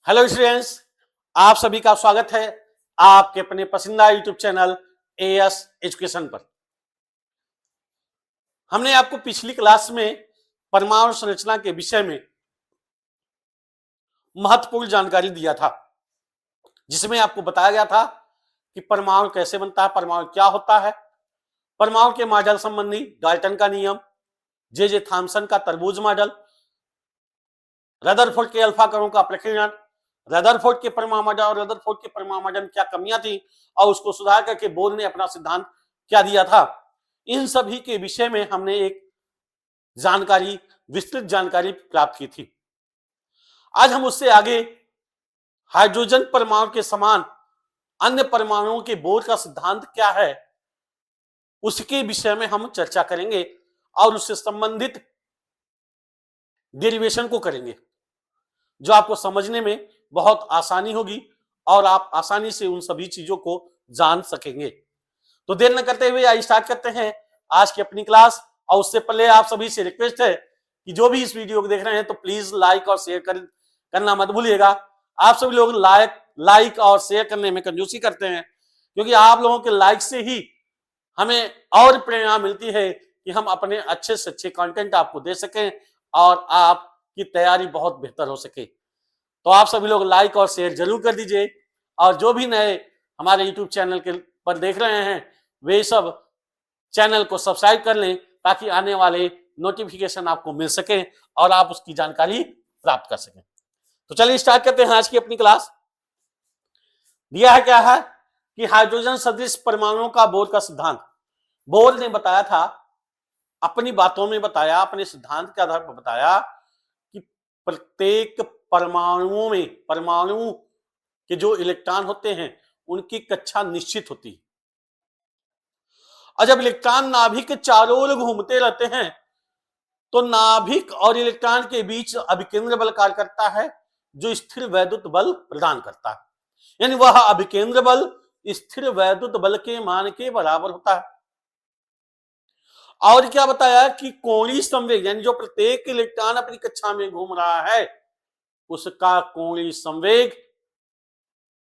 Hello students, आप सभी का स्वागत है आपके अपने पसंदीदा यूट्यूब चैनल एएस एजुकेशन पर। हमने आपको पिछली क्लास में परमाणु संरचना के विषय में महत्वपूर्ण जानकारी दिया था, जिसमें आपको बताया गया था कि परमाणु कैसे बनता है, परमाणु क्या होता है, परमाणु के मॉडल संबंधी डाल्टन का नियम, जे थॉम्सन का तरबूज मॉडल, रदरफोर्ड के अल्फा कणों का प्रकीर्णन, रदरफोर्ड के परमाणु मॉडल और रदरफोर्ड के परमाणु मॉडल में क्या कमियां थी और उसको सुधार करके बोर ने अपना सिद्धांत क्या दिया था। इन सभी के विषय में हमने एक जानकारी, विस्तृत जानकारी प्राप्त की थी। आज हम उससे आगे हाइड्रोजन परमाणु के समान अन्य परमाणुओं के बोर का सिद्धांत क्या है, उसके विषय में हम चर्चा करेंगे और उससे संबंधित डेरिवेशन को करेंगे, जो आपको समझने में बहुत आसानी होगी और आप आसानी से उन सभी चीजों को जान सकेंगे। तो देर न करते हुए आइए स्टार्ट करते हैं आज की अपनी क्लास। और उससे पहले आप सभी से रिक्वेस्ट है कि जो भी इस वीडियो को देख रहे हैं तो प्लीज लाइक और शेयर करना मत भूलिएगा। आप सभी लोग लाइक और शेयर करने में कंजूसी करते हैं, क्योंकि आप लोगों के लाइक से ही हमें और प्रेरणा मिलती है कि हम अपने अच्छे से अच्छे कंटेंट आपको दे सकें और आपकी तैयारी बहुत बेहतर हो सके। तो आप सभी लोग लाइक और शेयर जरूर कर दीजिए, और जो भी नए हमारे यूट्यूब चैनल के पर देख रहे हैं वे सब चैनल को सब्सक्राइब कर लें, ताकि आने वाले नोटिफिकेशन आपको मिल सके और आप उसकी जानकारी प्राप्त कर सकें। तो चलिए स्टार्ट करते हैं आज की अपनी क्लास। दिया है क्या है कि हाइड्रोजन सदृश परमाणुओं का बोर का सिद्धांत। बोर ने बताया था, अपनी बातों में बताया, अपने सिद्धांत के आधार पर बताया कि प्रत्येक परमाणुओं में, परमाणु के जो इलेक्ट्रॉन होते हैं उनकी कक्षा निश्चित होती है, और जब इलेक्ट्रॉन नाभिक के चारों ओर घूमते रहते हैं तो नाभिक और इलेक्ट्रॉन के बीच अभिकेंद्र बल कार्य करता है, जो स्थिर वैद्युत बल प्रदान करता है। यानी वह अभिकेंद्र बल स्थिर वैद्युत बल के मान के बराबर होता है। और क्या बताया कि कोणीय संवेग, यानी जो प्रत्येक इलेक्ट्रॉन अपनी कक्षा में घूम रहा है उसका कोणीय संवेग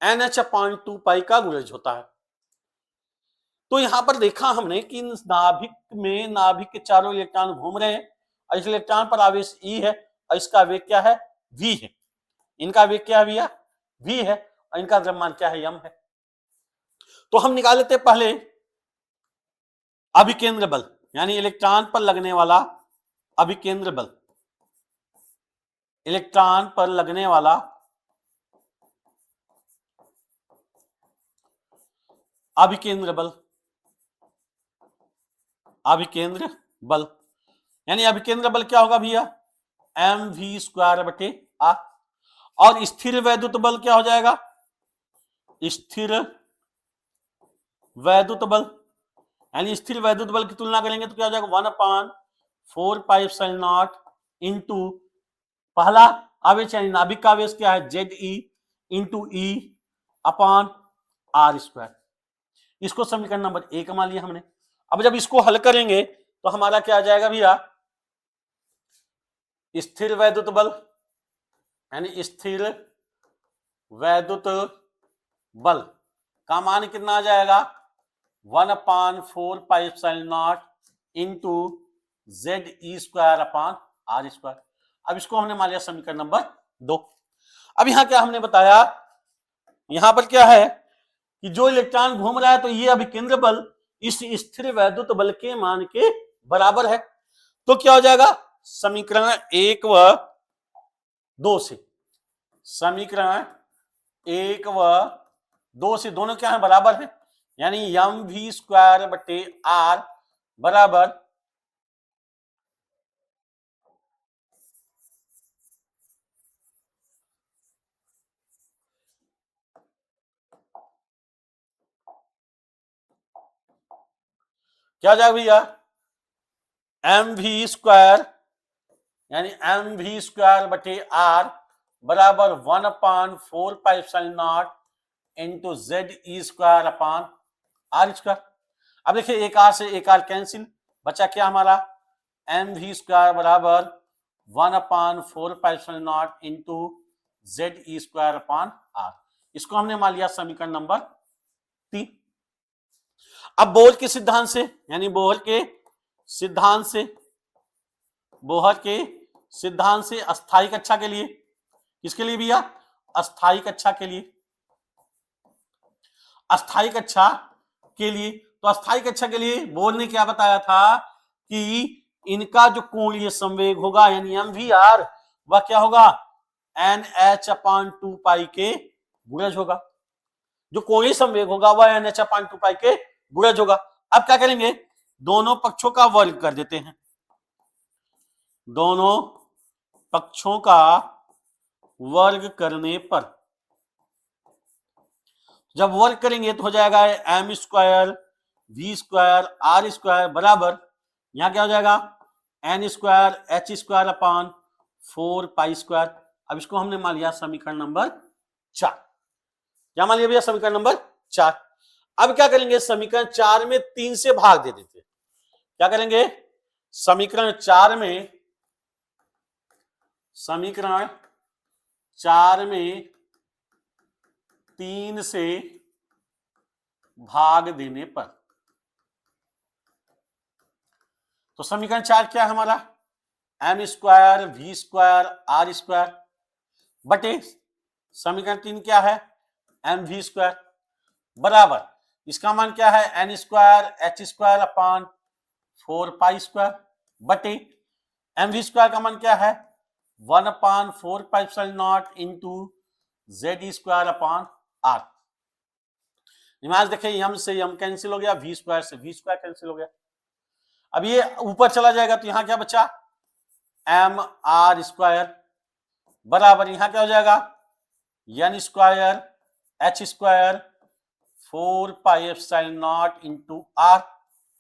NH/2 पाई का गुणज होता है। तो यहां पर देखा हमने कि नाभिक के चारों इलेक्ट्रॉन घूम रहे हैं, और इस इलेक्ट्रॉन पर आवेश E है और इसका वेग क्या है, V है। इनका वेग क्या है भैया, V है, और इनका द्रव्यमान क्या है, m है। तो हम निकाल लेते पहले अभिकेंद्र बल, यानी इलेक्ट्रॉन पर लगने वाला अभिकेंद्र बल, इलेक्ट्रॉन पर लगने वाला अभिकेंद्र बल, अभिकेंद्र बल, यानी अभिकेंद्र बल क्या होगा भैया, mv²/r। और स्थिर वैद्युत बल क्या हो जाएगा, स्थिर वैद्युत बल, यानी स्थिर वैद्युत बल की तुलना करेंगे तो क्या हो जाएगा, 1/4πε0 इंटू पहला आवेश यानी नाभिक का आवेश क्या है, Ze इंटू E/r²। इसको समीकरण नंबर 1 मान लिया हमने। अब जब इसको हल करेंगे तो हमारा क्या आ जाएगा भैया, स्थिर वैद्युत बल, यानी स्थिर वैद्युत बल का मान कितना आ जाएगा, 1/4πε0 इंटू Ze²/r²। अब इसको हमने मान लिया समीकरण नंबर 2। अब यहां क्या हमने बताया, यहां पर क्या है कि जो इलेक्ट्रॉन घूम रहा है तो ये अभिकेंद्र बल इस स्थिर वैद्युत बल के मान के बराबर है। तो क्या हो जाएगा, समीकरण 1 व 2 से, समीकरण 1 व 2 से दोनों क्या है, बराबर है, यानी mv²/r बराबर क्या हो जाएगा भैया, mv² यानी mv²/r बराबर 1/4πε0 इंटू Ze²/r²। अब देखिए एक आर से एक आर कैंसिल, बचा क्या हमारा, mv² बराबर 1/4πε0 इंटू ZE² r। इसको हमने मान लिया समीकरण नंबर 3। अब बोहर के सिद्धांत से, यानी बोहर के सिद्धांत से अस्थायी कक्षा के लिए, किसके लिए भैया? अस्थायी कक्षा के लिए। अस्थायी कक्षा के लिए, तो अस्थायी कक्षा के लिए बोहर ने क्या बताया था कि इनका जो कोणीय संवेग होगा यानी mvr, वह क्या होगा? NH/2 के गुणज होगा। जो कोणीय संवेग होगा वह NH/2 के गुणज होगा। अब क्या करेंगे? दोनों पक्षों का वर्ग कर देते हैं। दोनों पक्षों का वर्ग करने पर, जब वर्ग करेंगे तो हो जाएगा m² v² r² बराबर, यहां क्या हो जाएगा? n² h²/4π²। अब इसको हमने मान लिया समीकरण नंबर 4। क्या मान लिया भैया? समीकरण नंबर 4। अब क्या करेंगे? समीकरण 4 में 3 से भाग दे देते हैं। क्या करेंगे? समीकरण 4 में 3 से भाग देने पर, तो समीकरण 4 क्या है हमारा? m² v² r² बटे समीकरण 3 क्या है? mv² बराबर, इसका मान क्या है? n² h²/4π² बटे mv² का मान क्या है? 1/4π0 इंटू ZE²/r। निमाज देखिए, m से m कैंसिल हो गया, v² से v² कैंसिल हो गया। अब ये ऊपर चला जाएगा तो यहां क्या बचा? mr² बराबर, यहां क्या हो जाएगा? n² h²/4π0 into r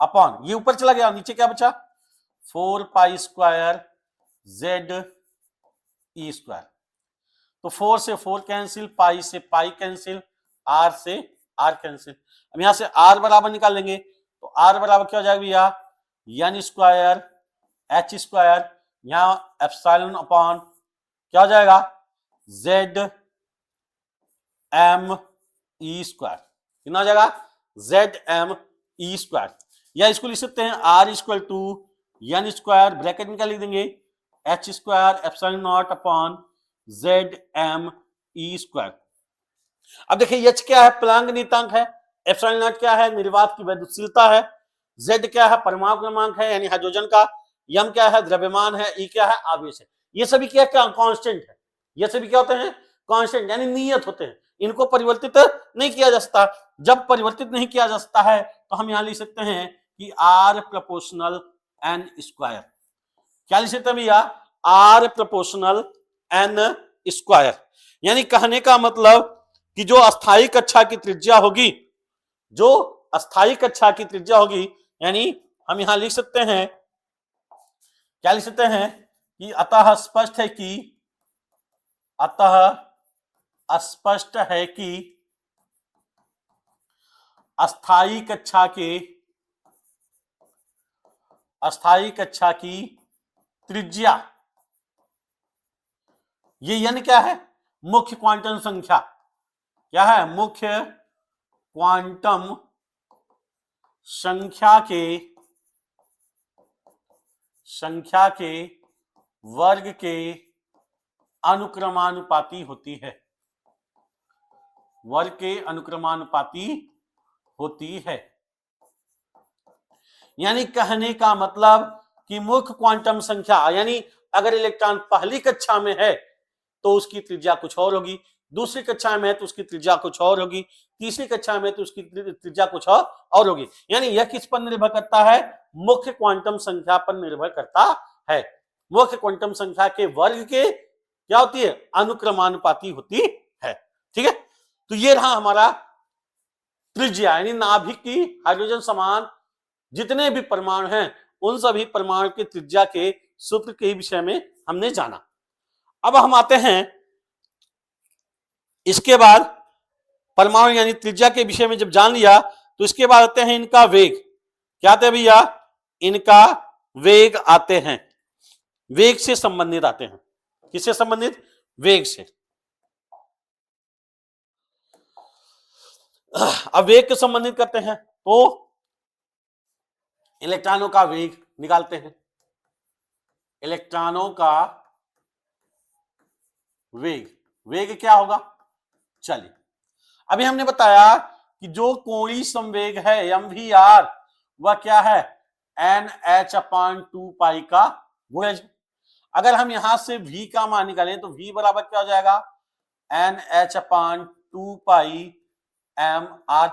upon, ये ऊपर चला गया, नीचे क्या बचा? 4π² ZE²। तो 4 से 4 कैंसिल, पाई से पाई कैंसिल, r से r कैंसिल। अब यहां से r बराबर निकाल लेंगे तो r बराबर क्या हो जाएगा भैया? n² h², यहां एप्सिलॉन अपॉन क्या हो जाएगा? ZME²। कितना हो जाएगा? ZME²। या इसको लिख सकते हैं r n² ब्रैकेट में क्या लिख देंगे? h² epsilon upon ZME²। अब देखिए h क्या है? प्लांक नियतांक है। एप्सिलॉन क्या है? निर्वात की वैद्युतशीलता है। Z क्या है? परमाणु क्रमांक है यानी हाइड्रोजन का। m क्या है? द्रव्यमान है। E क्या है? आवेश है। ये सभी क्या कांस्टेंट है। ये सभी क्या होते हैं? कांस्टेंट यानी नियत होते हैं। इनको परिवर्तित नहीं किया जा सकता। जब परिवर्तित नहीं किया जा सकता है तो हम यहां लिख सकते हैं कि r प्रोपोर्शनल n²। क्या लिख सकते हैं भैया? r proportional n²। यानी कहने का मतलब कि जो अस्थायी कक्षा की त्रिज्या होगी, यानी हम यहां लिख सकते हैं, क्या लिख सकते हैं कि अतः स्पष्ट है कि अस्थायी कक्षा की त्रिज्या, ये n क्या है? मुख्य क्वांटम संख्या। क्या है? मुख्य क्वांटम संख्या के वर्ग के अनुक्रमानुपाती होती है। वर्ग के अनुक्रमानुपाती होती है। यानी कहने का मतलब कि मुख्य क्वांटम संख्या, यानी अगर इलेक्ट्रॉन पहली कक्षा में है तो उसकी त्रिज्या कुछ और होगी, दूसरी कक्षा में है तो उसकी त्रिज्या कुछ और होगी, तीसरी कक्षा में तो उसकी त्रिज्या कुछ और होगी। यानी यह किस पर निर्भर करता है? मुख्य क्वांटम संख्या पर निर्भर करता है। मुख्य क्वांटम संख्या के वर्ग के क्या होती है? अनुक्रमानुपाती होती है। ठीक है, तो ये रहा हमारा त्रिज्या, यानी नाभिक की हाइड्रोजन समान जितने भी परमाणु हैं उन सभी परमाणु की त्रिज्या के सूत्र के विषय में हमने जाना। अब हम आते हैं इसके बाद परमाणु यानी त्रिज्या के विषय में जब जान लिया तो इसके बाद आते हैं इनका वेग। क्या आते हैं भैया? इनका वेग आते हैं, वेग से संबंधित आते हैं। किससे संबंधित? वेग से। अब वेग को संबंधित करते हैं तो इलेक्ट्रॉनों का वेग निकालते हैं। इलेक्ट्रॉनों का वेग, वेग क्या होगा? चलिए, अभी हमने बताया कि जो कोणीय संवेग है mvr वह क्या है? NH/2 का गुणज। अगर हम यहां से v का मान निकालें तो v बराबर क्या हो जाएगा? NH/2 mr।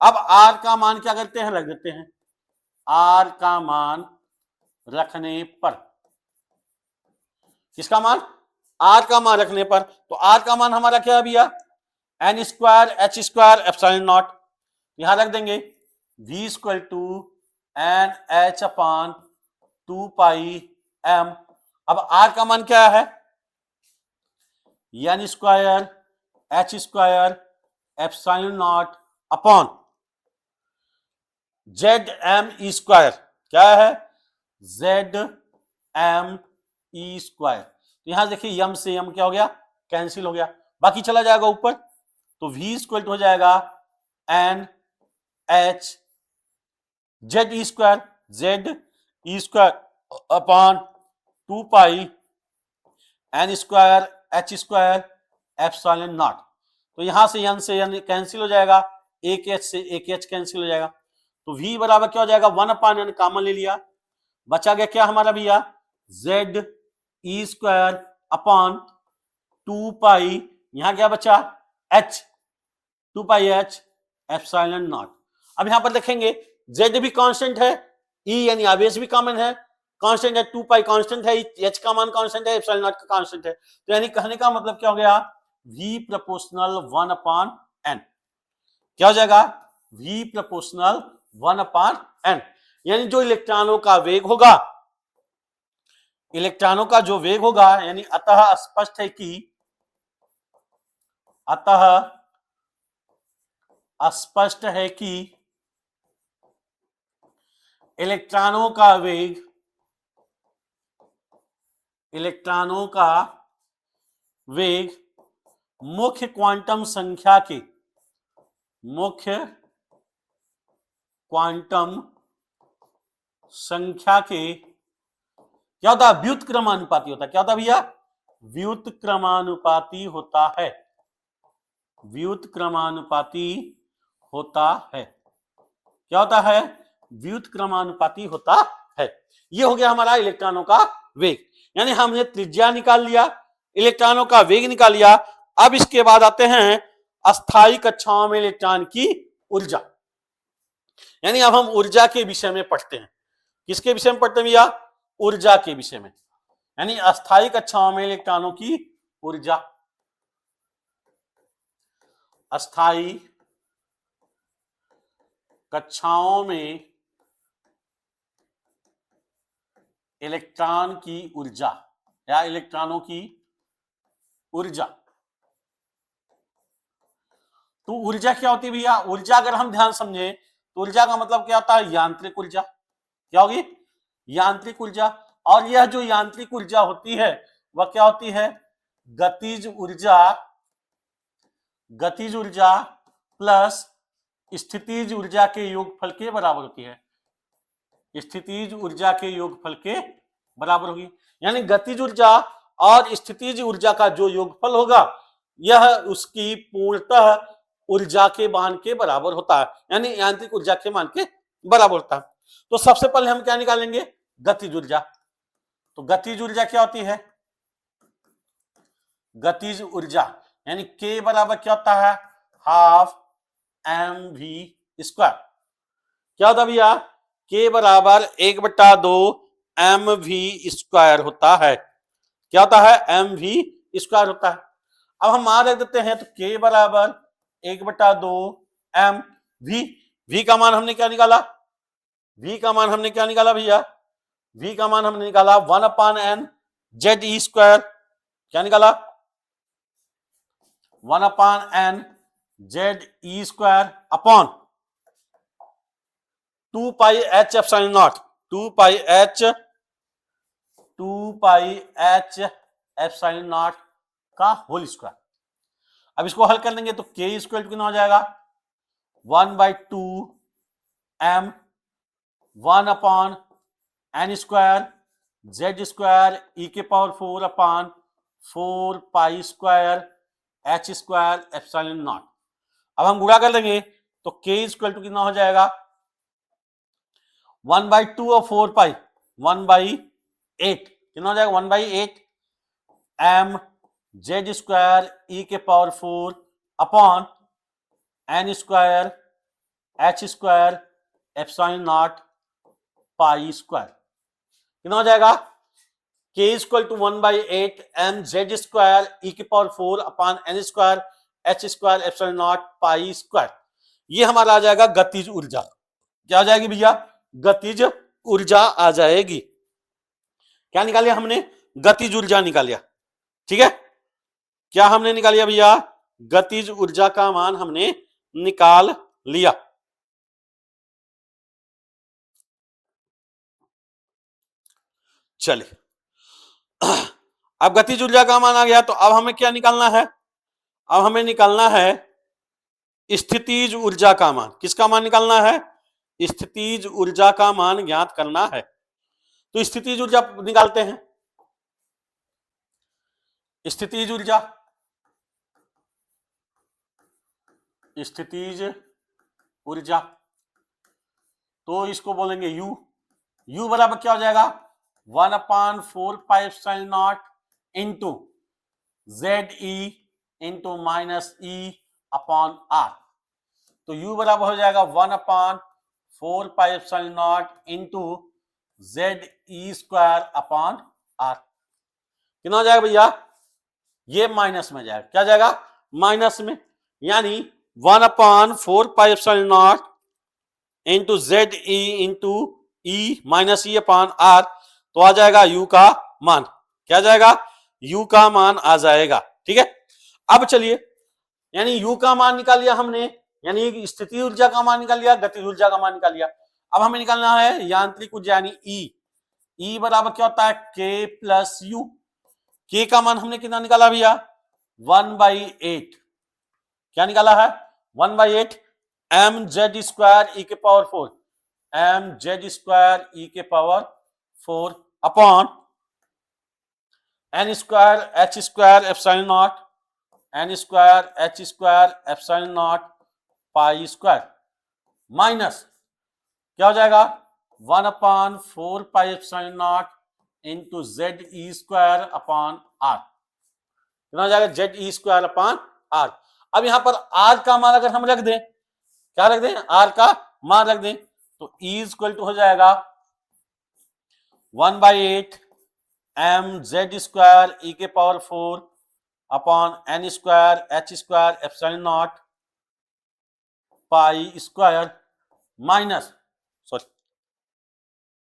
अब r का मान क्या करते हैं? रख देते हैं। r का मान रखने पर, किसका मान? r का मान रखने पर, तो r का मान हमारा क्या है भैया? n²h²ε0। यहां रख देंगे v = NH/2 m। अब r का मान क्या है? n²h²ε0 upon ZmE²। क्या है? ZmE²। तो यहां देखिए यम से यम क्या हो गया? कैंसिल हो गया, बाकी चला जाएगा ऊपर। तो v = हो जाएगा NH ZE² अपॉन 2 n²h²ε0। तो यहां से n कैंसिल हो जाएगा, एक h से एक h कैंसिल हो जाएगा। तो v बराबर क्या हो जाएगा? 1/n कॉमन ले लिया, बचा गया क्या हमारा भैया? ZE² अपॉन 2 यहां क्या बचा? h, 2 ε0। अब यहां पर देखेंगे z भी कांस्टेंट है, e यानी आवेश भी कॉमन है, कांस्टेंट है, 2 कांस्टेंट है, h का मान कांस्टेंट है, एप्सिलॉन नॉट का कांस्टेंट है। तो यानी कहने का मतलब क्या हो गया? v proportional 1/n। क्या हो जाएगा? v proportional 1/n। यानी जो इलेक्ट्रॉनों का वेग होगा, इलेक्ट्रॉनों का जो वेग होगा, यानी अतः स्पष्ट है कि इलेक्ट्रॉनों का वेग मुख्य क्वांटम संख्या के क्या होता है? व्युत्क्रमानुपाती होता है। क्या होता है भैया? व्युत्क्रमानुपाती होता है। व्युत्क्रमानुपाती होता है। क्या होता है? व्युत्क्रमानुपाती होता है। ये हो गया हमारा इलेक्ट्रॉनों का वेग, यानी हमने त्रिज्या निकाल लिया, इलेक्ट्रॉनों का वेग निकाल लिया। अब इसके बाद आते हैं अस्थायी कक्षाओं में इलेक्ट्रॉन की ऊर्जा, यानी अब हम ऊर्जा के विषय में पढ़ते हैं। किसके विषय में पढ़ते हैं भैया? ऊर्जा के विषय में, यानी अस्थायी कक्षाओं में इलेक्ट्रॉनों की ऊर्जा। अस्थायी कक्षाओं में इलेक्ट्रॉन की ऊर्जा या इलेक्ट्रॉनों की ऊर्जा। तो ऊर्जा क्या होती है भैया? ऊर्जा अगर हम ध्यान समझे तो ऊर्जा का मतलब क्या होता है? यांत्रिक ऊर्जा। क्या होगी? यांत्रिक ऊर्जा। और यह जो यांत्रिक ऊर्जा होती है वह क्या होती है? गतिज ऊर्जा प्लस स्थितिज ऊर्जा के योगफल के बराबर होती है। स्थितिज ऊर्जा के योगफल के बराबर होगी, यानी गतिज ऊर्जा और स्थितिज ऊर्जा का जो योगफल होगा यह उसकी पूर्णतः ऊर्जा के मान के बराबर होता है, यानी यांत्रिक ऊर्जा के मान के बराबर होता है। तो सबसे पहले हम क्या निकालेंगे? गतिज ऊर्जा। तो गतिज ऊर्जा क्या होती है? गतिज ऊर्जा यानी K बराबर क्या होता है? Half mv²। क्या होता भैया? K बराबर 1/2 mv² होता है। क्या होता है? mv² होता है। अब हम मान रख देते हैं, तो K बराबर 1/2 mv। v का मान हमने क्या निकाला? v का मान हमने क्या निकाला भैया? v का मान हमने निकाला 1/n ZE²। क्या निकाला? 1/n ZE² upon 2πh/0। 2πh/0 का होल स्क्वायर। अब इसको हल कर लेंगे तो K = कितना हो जाएगा? 1/2 m 1/n² z² e के power 4/4 pi square h² epsilon not. अब हम गुणा कर लेंगे तो k इक्वल टू कितना हो जाएगा 1/2 और 4 पाई 1/8 कितना हो जाएगा 1/8 m z² e के power 4/n² h² epsilon naught pi square कितना हो जाएगा k equal to 1/8 m z² e के power 4/n² h² epsilon naught pi square. ये हमारा आ जाएगा गतिज ऊर्जा। क्या आ जाएगी भैया गतिज ऊर्जा आ जाएगी। क्या निकाल लिया हमने गतिज ऊर्जा निकाल लिया। ठीक है क्या हमने निकाल लिया भैया गतिज ऊर्जा का मान हमने निकाल लिया। चलिए अब गतिज ऊर्जा का मान आ गया तो अब हमें क्या निकालना है अब हमें निकालना है स्थितिज ऊर्जा का मान। किसका मान निकालना है स्थितिज ऊर्जा का मान ज्ञात करना है। तो स्थितिज ऊर्जा निकालते हैं। स्थितिज ऊर्जा स्थितिज ऊर्जा तो इसको बोलेंगे U बराबर क्या हो जाएगा 1/4 pi epsilon not into ZE into -E/R। तो U बराबर हो जाएगा 1/4 pi epsilon not into ZE²/R। कितना हो जाएगा भैया ये माइनस में जाएगा। क्या जाएगा माइनस में यानी 1/4 pi epsilon not into ZE into E-E/R तो आ जाएगा U का मान। क्या जाएगा U का मान आ जाएगा। ठीक है अब चलिए यानी U का मान निकाल लिया हमने यानी स्थितिज ऊर्जा का मान निकाल लिया गतिज ऊर्जा का मान निकाल लिया। अब हमें निकालना है यांत्रिक ऊर्जा यानी E बराबर क्या होता है K प्लस U। K का मान हमने कितना निकाला भैया 1/8 क्या निकाला है 1/8 mz² e के पावर 4 mz² e के power 4 upon n² h² epsilon not n² h² epsilon naught pi square minus क्या हो जाएगा 1/4 pi epsilon not into ZE²/R कितना हो जाएगा ZE²/R। अब यहां पर R का मान अगर हम रख दें क्या रख दें R का मान रख दें तो E इक्वल टू हो जाएगा 1/8 mz² e के power 4 upon n² h² epsilon naught pi square minus sorry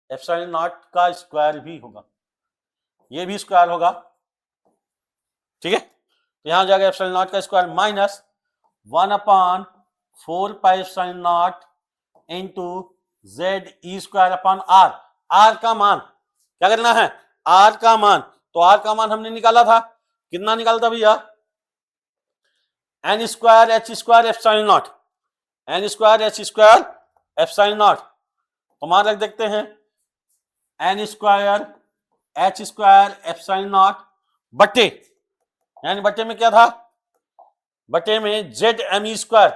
epsilon not का स्क्वायर भी होगा ये भी स्क्वायर होगा। ठीक है तो यहां जाएगा एप्सिलॉन नॉट का square minus 1/4 pi epsilon not into ZE²/R। R का मान क्या करना है R का मान तो R का मान हमने निकाला था कितना निकाला था भैया n² h² epsilon not n² h² epsilon not तो मान रख देखते हैं n² h² एप्सिलॉन नॉट बटे यानी बटे में क्या था बटे में ZME²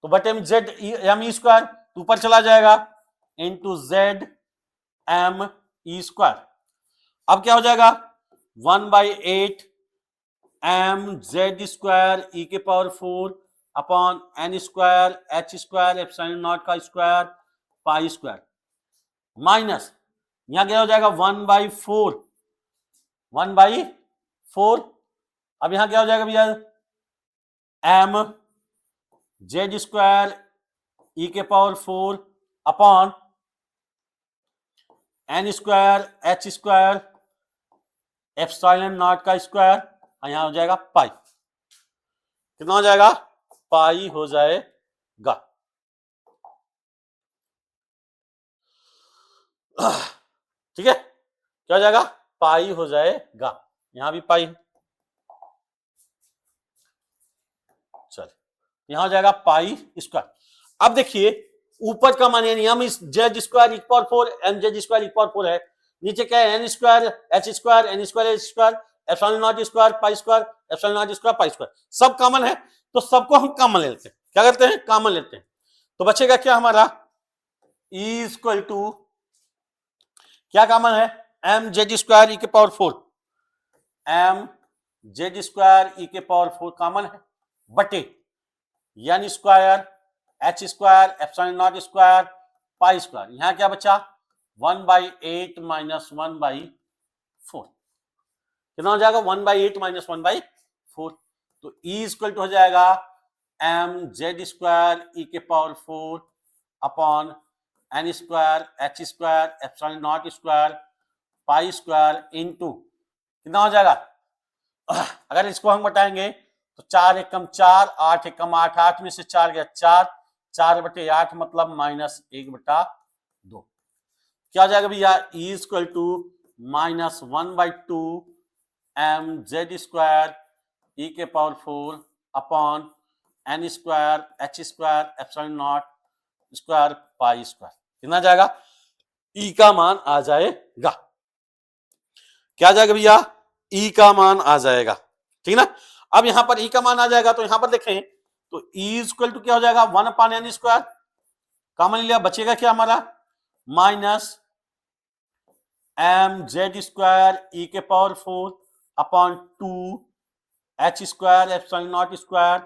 तो बटे में ZME² तो ऊपर चला जाएगा इंटू ZME²। अब क्या हो जाएगा 1/8 mz² e के power 4 upon n² h² epsilon not का स्क्वायर पाई स्क्वायर माइनस यहां क्या हो जाएगा 1/4 अब यहां क्या हो जाएगा भैया mz² e के power 4 upon n² h² epsilon not का स्क्वायर यहां हो जाएगा पाई। कितना हो जाएगा पाई हो जाएगा। ठीक है क्या हो जाएगा पाई हो जाएगा यहां भी पाई। यहां हो जाएगा पाई स्क्वायर। अब देखिए ऊपर का मान यानी हम इस Z square E power 4 M Z square E power 4 है, नीचे क्या है N square H square N square H square epsilon not square pi square epsilon not square pi square, सब कॉमन है, तो सबको हम कॉमन ले लेते हैं। क्या करते हैं? कॉमन लेते हैं। तो बचेगा क्या हमारा E इक्वल टू क्या कॉमन है? एम जेड स्क्वायर ई के पावर 4, एम जेड स्क्वायर ई के पावर 4 कॉमन है बटे N square H square epsilon not square pi square. यहां क्या बचा? 1/8 माइनस 1/4। कितना हो जाएगा? 1/8 माइनस 1/4। तो E इक्वल टू हो जाएगा एम जेड स्क्वायर ई के power 4 upon N square H square epsilon not square pi square into कितना हो जाएगा? अगर इसको हम बताएंगे तो 4 एकम 4 8 एकम 8 8 में से 4 गया 4 4/8 मतलब -1/2। क्या हो जाएगा भैया? E equal to -1/2 m Z square ई के power 4 upon N square H square epsilon not square pi square. कितना जाएगा? E का मान आ जाएगा, क्या आ जाएगा भैया? E का मान आ जाएगा, ठीक ना। अब यहां पर E का मान आ जाएगा तो यहां पर देखें तो E इक्वल टू क्या हो जाएगा? 1/n स्क्वायर कॉमन लिया, बचेगा क्या हमारा? माइनस एम जेड स्क्वायर ई के power 4 upon 2 H square epsilon not square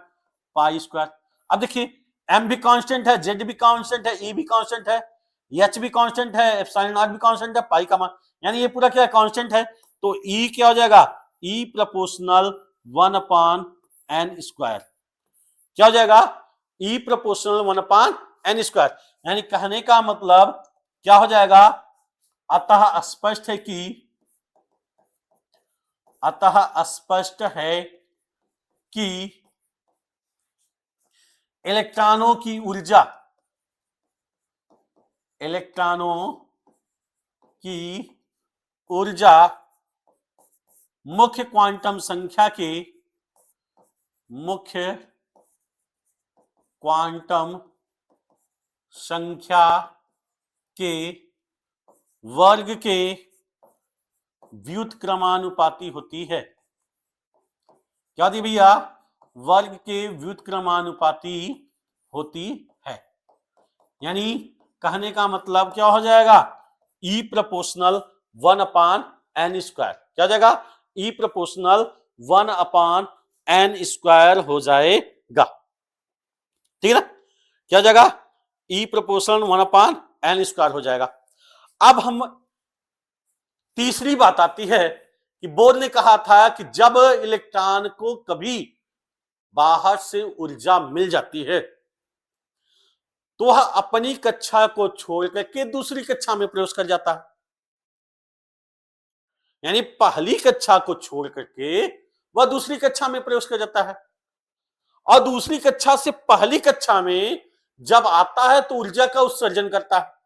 pi square. अब देखिए एम भी कांस्टेंट है, जेड भी कांस्टेंट है, ई भी कांस्टेंट है, एच भी कांस्टेंट है, एप्सिलॉन नॉट भी कांस्टेंट है, पाई का मान यानी ये पूरा क्या है? कांस्टेंट है। तो E क्या हो जाएगा? E proportional 1/n square. क्या हो जाएगा? E proportional 1/n square. यानी कहने का मतलब क्या हो जाएगा? अतः स्पष्ट है कि इलेक्ट्रॉनों की ऊर्जा मुख्य क्वांटम संख्या के वर्ग के व्युत्क्रमानुपाती होती है। क्या दी भैया? वर्ग के व्युत्क्रमानुपाती होती है। यानी कहने का मतलब क्या हो जाएगा? E proportional 1/n square. क्या हो जाएगा? E प्रोपोर्शनल 1/n स्क्वायर हो जाएगा, ठीक है ना। क्या हो जाएगा? E प्रोपोर्शनल 1/n स्क्वायर हो जाएगा। अब हम तीसरी बात आती है कि बोर ने कहा था कि जब इलेक्ट्रॉन को कभी बाहर से ऊर्जा मिल जाती है तो वह अपनी कक्षा को छोड़ करके दूसरी कक्षा में प्रवेश कर जाता है। यानी पहली कक्षा को छोड़ करके वह दूसरी कक्षा में प्रवेश कर जाता है और दूसरी कक्षा से पहली कक्षा में जब आता है तो ऊर्जा का उत्सर्जन करता है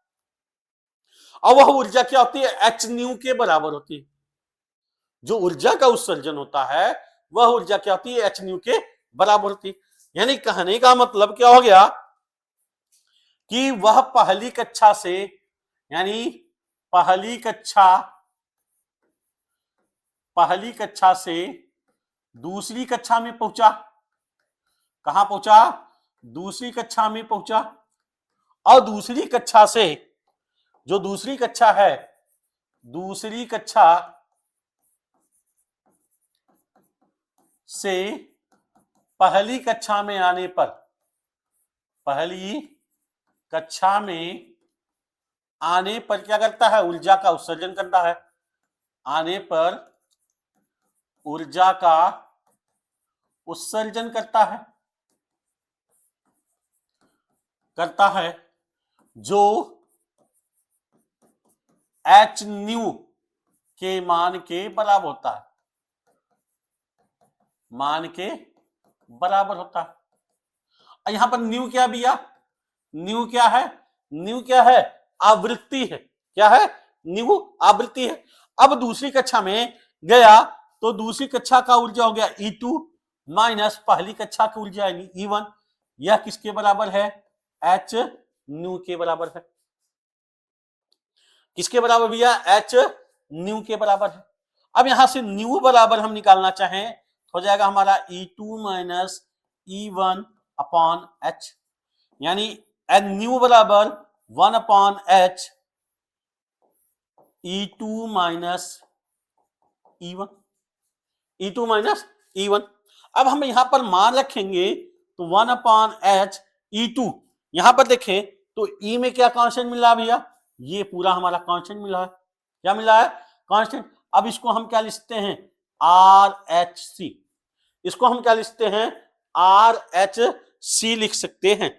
और वह ऊर्जा क्या होती है? एच न्यू के बराबर होती है। जो ऊर्जा का उत्सर्जन होता है वह ऊर्जा क्या होती है? एच न्यू के बराबर होती है। यानी कहने का मतलब क्या हो गया कि वह पहली कक्षा से यानी पहली कक्षा से दूसरी कक्षा में पहुंचा। कहां पहुंचा? दूसरी कक्षा में पहुंचा और दूसरी कक्षा से जो दूसरी कक्षा है दूसरी कक्षा से पहली कक्षा में आने पर क्या करता है? ऊर्जा का उत्सर्जन करता है। आने पर ऊर्जा का उत्सर्जन करता है जो एच न्यू के मान के बराबर होता है। यहां पर न्यू क्या भैया? न्यू क्या है? न्यू क्या है? आवृत्ति है। क्या है? न्यू आवृत्ति है। अब दूसरी कक्षा में गया तो दूसरी कक्षा का ऊर्जा हो गया E2 माइनस पहली कक्षा की ऊर्जा यानी E1। यह किसके बराबर है, एच न्यू के बराबर है। किसके बराबर भैया, एच न्यू के बराबर है। अब यहां से न्यू बराबर हम निकालना चाहें हो जाएगा हमारा E2 minus E1 upon H, यानी एन न्यू बराबर 1 upon H E2 minus E1, E2 minus E1। अब हम यहां पर मान रखेंगे तो 1 अपॉन एच E2, यहां पर देखें तो E में क्या कांस्टेंट मिल रहा है भैया, ये पूरा हमारा कांस्टेंट मिला है। क्या मिला है, कांस्टेंट। अब इसको हम क्या लिखते हैं, RHC, इसको हम क्या लिखते हैं, RHC लिख सकते हैं।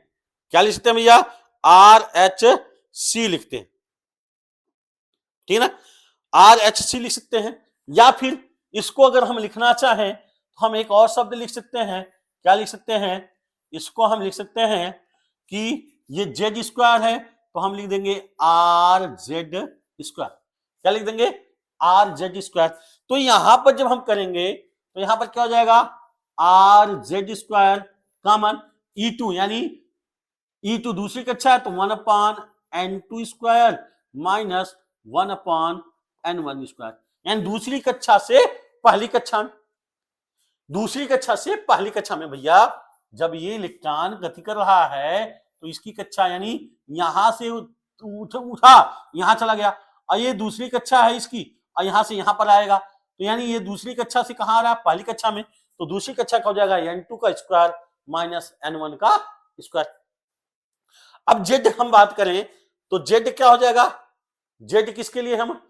क्या लिख सकते हैं भैया, RHC लिखते हैं, ठीक है ना, RHC लिख सकते हैं। या फिर इसको अगर हम लिखना चाहें तो हम एक और शब्द लिख सकते हैं। क्या लिख सकते हैं, इसको हम लिख सकते हैं कि ये जेड स्क्वायर है तो हम लिख देंगे RZ स्क्वायर। क्या लिख देंगे, RZ स्क्वायर। तो यहां पर जब हम करेंगे तो यहां पर क्या हो जाएगा, RZ स्क्वायर कॉमन E2, यानी E2 दूसरी कक्षा है तो 1 upon N2 square minus 1 upon N1 square, यानी दूसरी कक्षा से पहली कक्षा में। दूसरी कक्षा से पहली कक्षा में भैया जब ये इलेक्ट्रॉन गति कर रहा है तो इसकी कक्षा यानी यहां से उठा यहां चला गया, और ये दूसरी कक्षा है इसकी, और यहां से यहां पर आएगा तो यानी ये दूसरी कक्षा से कहां आ रहा है, पहली कक्षा में। तो दूसरी कक्षा का हो जाएगा N2 का स्क्वायर माइनस N1 का स्क्वायर। अब जेड हम बात करें तो जेड क्या हो जाएगा, जेड किसके लिए, हम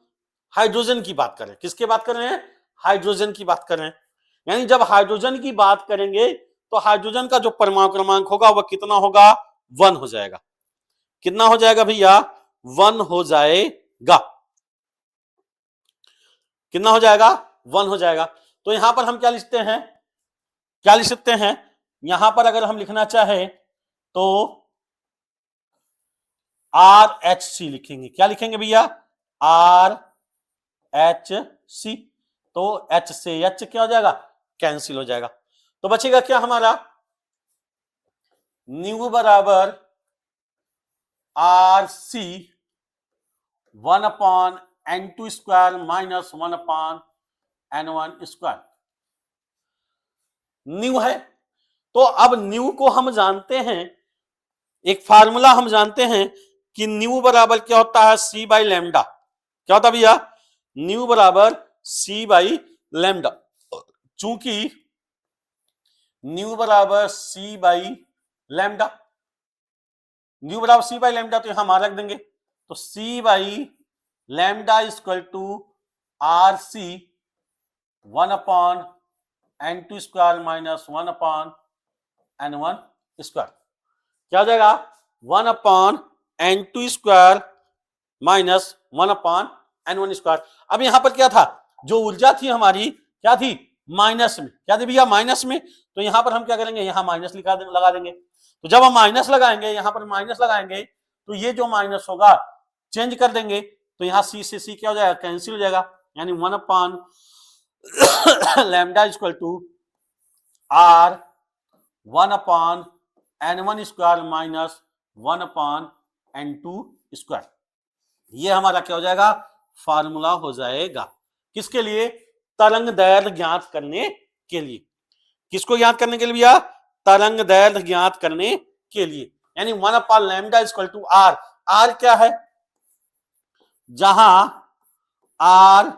हाइड्रोजन की बात करें। किसके बात कर रहे हैं, हाइड्रोजन की बात कर रहे हैं। यानी जब हाइड्रोजन की बात करेंगे तो हाइड्रोजन का जो परमाणु क्रमांक होगा वह कितना होगा, 1 हो जाएगा। कितना हो जाएगा भैया, 1 हो जाएगा। कितना हो जाएगा, 1 हो जाएगा। तो यहां पर हम क्या लिखते हैं, क्या लिख सकते हैं, यहां पर अगर हम लिखना चाहे तो RHC लिखेंगे। क्या लिखेंगे भैया, RHC। तो H से H क्या हो जाएगा, कैंसिल हो जाएगा। तो बचेगा क्या हमारा, न्यू बराबर RC 1 upon N2 square minus 1 upon N1 square. New है तो अब न्यू को हम जानते हैं, एक फार्मूला हम जानते हैं कि न्यू बराबर क्या होता है, C बाई लैम्डा। क्या होता है भैया, न्यू बराबर C बाई लैम्डा। चूंकि न्यू बराबर C बाई लैम्डा, न्यू बराबर C बाई लैम्डा तो यहां मान रख देंगे तो C by lambda equal to RC 1 upon N2 square minus 1 upon N1 square. क्या हो जाएगा, 1 upon N2 square minus 1 upon N1 square. अब यहां पर क्या था, जो ऊर्जा थी हमारी क्या थी, माइनस में। क्या थी भैया, माइनस में। तो यहां पर हम क्या करेंगे, यहां माइनस लगा देंगे। तो जब हम माइनस लगाएंगे, यहां पर माइनस लगाएंगे तो ये जो माइनस होगा चेंज कर देंगे तो यहां C से C क्या हो जाएगा, कैंसिल हो जाएगा। यानी 1 upon lambda equal to R 1 upon N1 square minus 1 upon N2 square. ये हमारा क्या हो जाएगा, फार्मूला हो जाएगा। किसके लिए, तरंग दैर्घ्य ज्ञात करने के लिए। किसको ज्ञात करने के लिए भैया, तरंग दैर्घ्य ज्ञात करने के लिए। यानी 1 upon lambda equal to R। R क्या है, जहां R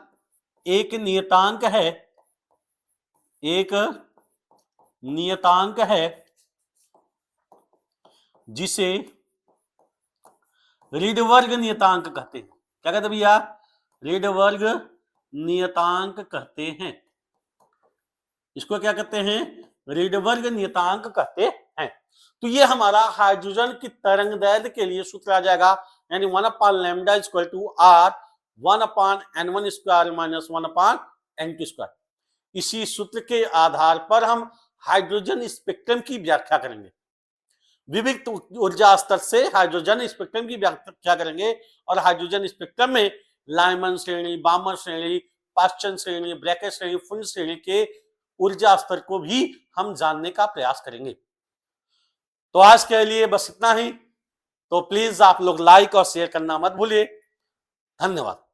एक नियतांक है, एक नियतांक है जिसे रीडवर्ग नियतांक कहते हैं। क्या कहते हैं भैया, रीडवर्ग नियतांक कहते हैं। इसको क्या कहते हैं, रीडवर्ग नियतांक कहते हैं। तो ये हमारा हाइड्रोजन की तरंग दैर्घ्य के लिए सूत्र आ जाएगा, यानी 1 upon lambda equal to R 1 upon N1 square minus 1 upon N2 square. इसी सूत्र के आधार पर हम हाइड्रोजन स्पेक्ट्रम की व्याख्या करेंगे। विविध ऊर्जा स्तर से हाइड्रोजन स्पेक्ट्रम की व्याख्या करेंगे, और हाइड्रोजन स्पेक्ट्रम में लाइमन श्रेणी, बामर श्रेणी, पाश्चन श्रेणी, ब्रैकेट श्रेणी, फुल श्रेणी के ऊर्जा स्तर को भी हम जानने का प्रयास करेंगे। तो आज के लिए बस इतना ही। तो प्लीज आप लोग लाइक और शेयर करना मत भूलिए। धन्यवाद।